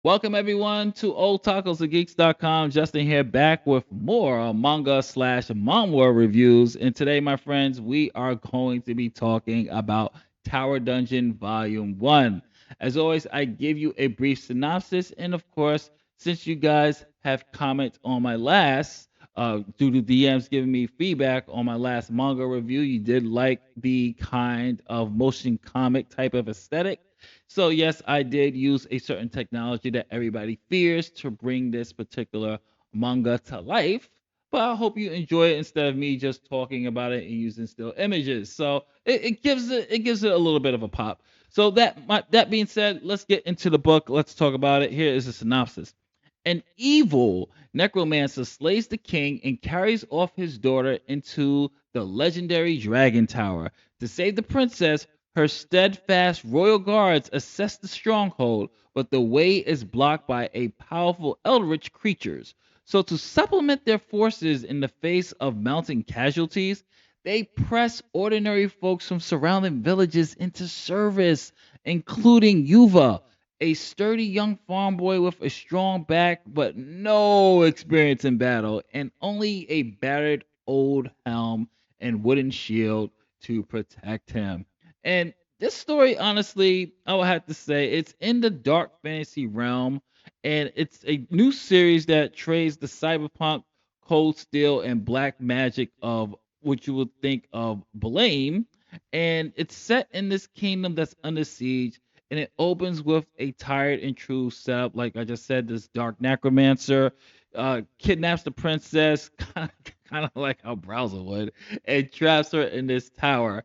Welcome everyone to oldtacosandgeeks.com. Justin here back with more manga slash manhwa reviews. And today, my friends, we are going to be talking about Tower Dungeon Volume 1. As always, I give you a brief synopsis. And of course, since you guys have comments on my last, due to DMs giving me feedback on my last manga review, you did like the kind of motion comic type of aesthetic. So yes, I did use a certain technology that everybody fears to bring this particular manga to life. But I hope you enjoy it instead of me just talking about it and using still images. So it gives it a little bit of a pop. So that being said, let's get into the book. Let's talk about it. Here is a synopsis. An evil necromancer slays the king and carries off his daughter into the legendary Dragon Tower. To save the princess, her steadfast royal guards assess the stronghold, but the way is blocked by a powerful eldritch creatures. So to supplement their forces in the face of mounting casualties, they press ordinary folks from surrounding villages into service, including Yuva, a sturdy young farm boy with a strong back but no experience in battle, and only a battered old helm and wooden shield to protect him. And this story, honestly, I would have to say it's in the dark fantasy realm, and it's a new series that trades the cyberpunk, cold steel, and black magic of what you would think of Blame. And it's set in this kingdom that's under siege, and it opens with a tired and true setup. Like I just said, this dark necromancer kidnaps the princess, kind of like how Browser would, and traps her in this tower.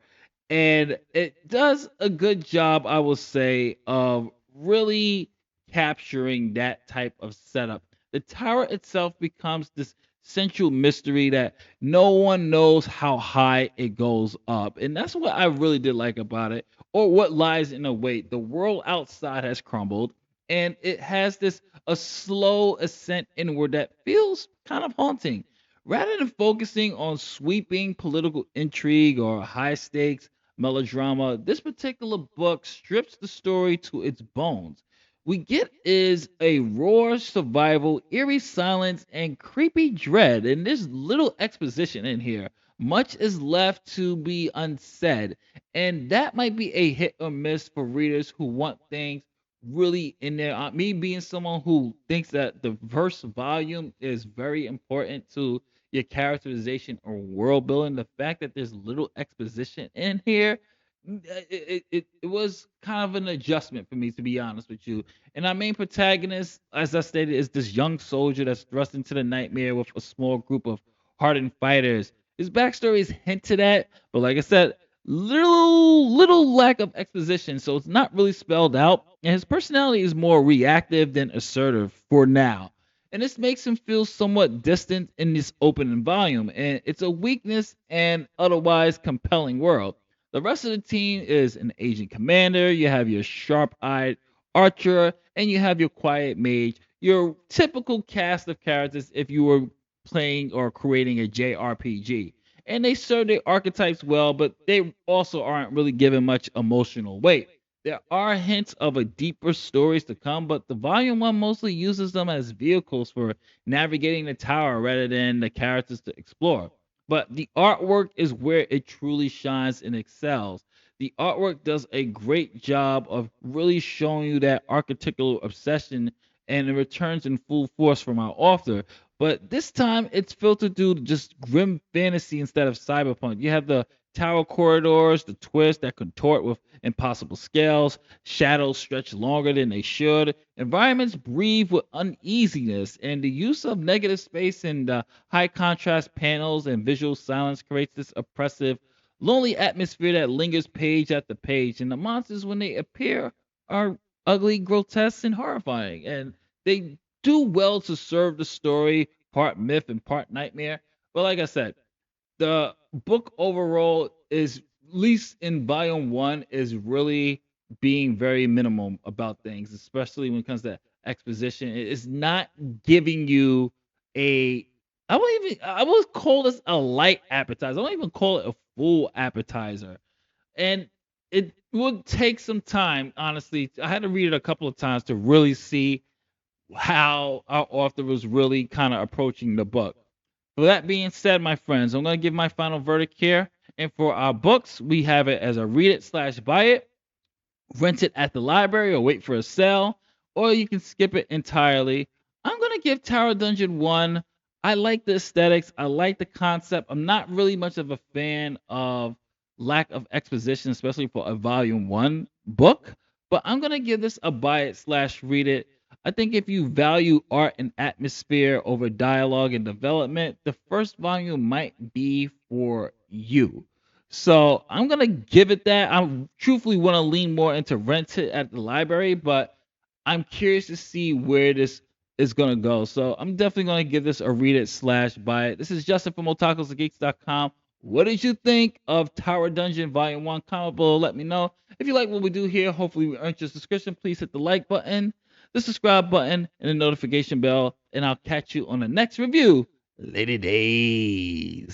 And it does a good job, I will say, of really capturing that type of setup. The tower itself becomes this central mystery that no one knows how high it goes up. And that's what I really did like about it, or what lies in the wait. The world outside has crumbled, and it has this a slow ascent inward that feels kind of haunting. Rather than focusing on sweeping political intrigue or high stakes melodrama, this particular book strips the story to its bones. We get is a raw survival, eerie silence, and creepy dread. And there's little exposition in here. Much is left to be unsaid. And that might be a hit or miss for readers who want things really in there. Me being someone who thinks that the verse volume is very important to your characterization or world building, the fact that there's little exposition in here, it was kind of an adjustment for me, to be honest with you. And our main protagonist, as I stated, is this young soldier that's thrust into the nightmare with a small group of hardened fighters. His backstory is hinted at, but like I said, little lack of exposition, so it's not really spelled out. And his personality is more reactive than assertive for now. And this makes him feel somewhat distant in this opening volume, and it's a weakness and otherwise compelling world. The rest of the team is an agent commander. You have your sharp-eyed archer, and you have your quiet mage. Your typical cast of characters if you were playing or creating a JRPG. And they serve their archetypes well, but they also aren't really given much emotional weight. There are hints of a deeper stories to come, but the volume one mostly uses them as vehicles for navigating the tower rather than the characters to explore. But the artwork is where it truly shines and excels. The artwork does a great job of really showing you that archetypal obsession, and it returns in full force from our author. But this time it's filtered through just grim fantasy instead of cyberpunk. You have the tower corridors, the twists that contort with impossible scales, shadows stretch longer than they should, environments breathe with uneasiness, and the use of negative space and high contrast panels and visual silence creates this oppressive, lonely atmosphere that lingers page after page. And the monsters, when they appear, are ugly, grotesque, and horrifying. And they do well to serve the story, part myth and part nightmare. But like I said, the book overall is, at least in volume one, is really being very minimal about things, especially when it comes to exposition. It is not giving you a, I would call this a light appetizer. I don't even call it a full appetizer. And it would take some time, honestly. I had to read it a couple of times to really see how our author was really kind of approaching the book. For that being said, my friends, I'm going to give my final verdict here. And for our books, we have it as a read it slash buy it, rent it at the library or wait for a sale, or you can skip it entirely. I'm going to give Tower Dungeon 1. I like the aesthetics, I like the concept. I'm not really much of a fan of lack of exposition, especially for a volume 1 book, but I'm going to give this a buy it slash read it. I think if you value art and atmosphere over dialogue and development, the first volume might be for you. So I'm gonna give it that. I truthfully want to lean more into rent it at the library, but I'm curious to see where this is gonna go. So I'm definitely gonna give this a read it slash buy it. This is Justin from otakusandgeeks.com. What did you think of Tower Dungeon Volume 1? Comment below, let me know. If you like what we do here, hopefully we earned your subscription. Please hit the like button, the subscribe button, and the notification bell. And I'll catch you on the next review. Later days.